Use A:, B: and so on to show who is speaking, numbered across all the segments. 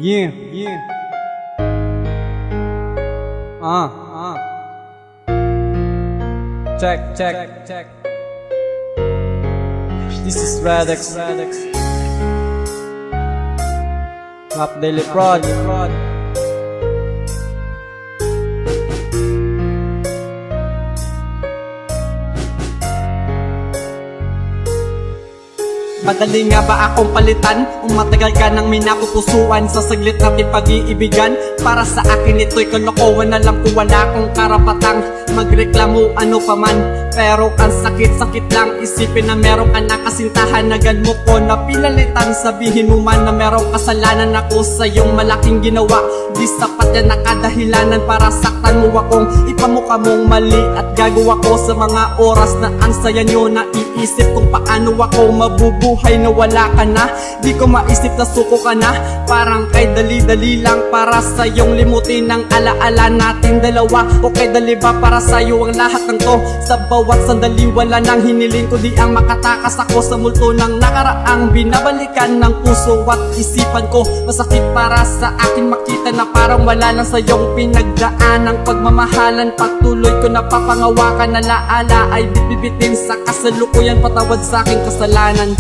A: Yeah, yeah. Check. This is Radex. Rap Daily Prod.
B: Madali nga ba akong palitan? Matagal ka nang minapupusuan sa saglit natin pag-iibigan. Para sa akin ito'y kalokohan na lang kung wala akong karapatang magreklamo ano pa man. Pero ang sakit lang isipin na meron ka nakasintahan na ganmo ko na pinalitan. Sabihin mo man na merong kasalanan ako sa iyong malaking ginawa. Di sapat yan nakadahilanan para saktan mo akong ipamukha mong mali. At gagawa ko sa mga oras na ang saya nyo na iisip kung paano ako mabubuhay na wala ka na. Di ko maisip na suko ka na. Parang kay dali-dali lang para sa iyong limutin ang alaala natin dalawa. O kay dali ba para sa iyo ang lahat ng to? Sa bawat sandali wala nang hiniling ko di ang makatakas ako sa multo ng nakaraang binabalikan ng puso at isipan ko. Masakit para sa akin makita na parang wala lang sa iyong pinagdaan ang pagmamahalan. Patuloy ko napapangawakan na laala ay bitbitin sa kasalukuyan. Patawad sa aking kasalanan.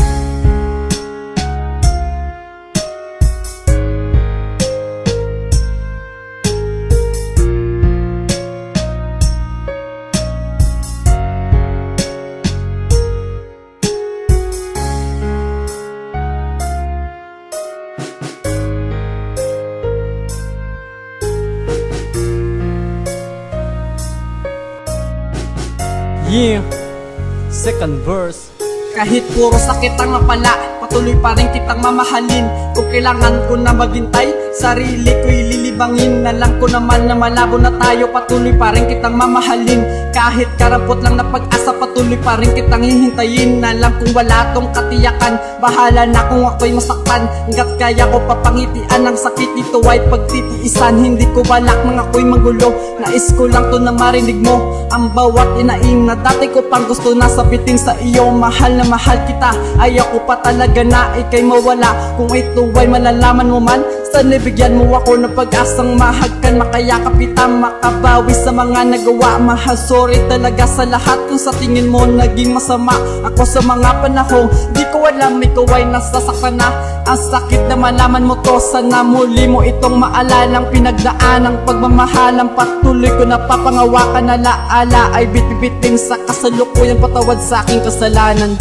A: Yeah. Second verse.
B: Kahit puro sakit ang napala, patuloy pa rin kitang mamahalin. Kung kailangan ko na maghintay, sarili ko'y lilibangin. Alam ko naman na malabo na tayo, patuloy pa rin kitang mamahalin. Kahit karampot lang na pag-asa, patuloy pa rin kitang hihintayin. Alam kong wala tong katiyakan, bahala na kung ako'y masaktan. Hanggat kaya ko papangitian ang sakit, ito ay pagtitiisan. Hindi ko balak nang ako'y magulo, nais ko lang to na marinig mo ang bawat inaing na dati ko pang gusto na sabitin sa iyo. Mahal na mahal kita, ayaw ko pa talaga na ika'y mawala. Kung ito ay malalaman mo man, sana bigyan mo ako ng pag-asang mahagkan. Makayakap kita, makabawi sa mga nagawa. Mahal, sorry talaga sa lahat kung sa tingin mo naging masama ako sa mga panahon. Di ko alam ikaw ay nasasaktan na. Ang sakit na malaman mo to, sana muli mo itong maalalang pinagdaan ang pagmamahalang patuloy ko napapangawakan na laala ay bitbitin sa kasalukuyan. Patawad sa aking kasalanan.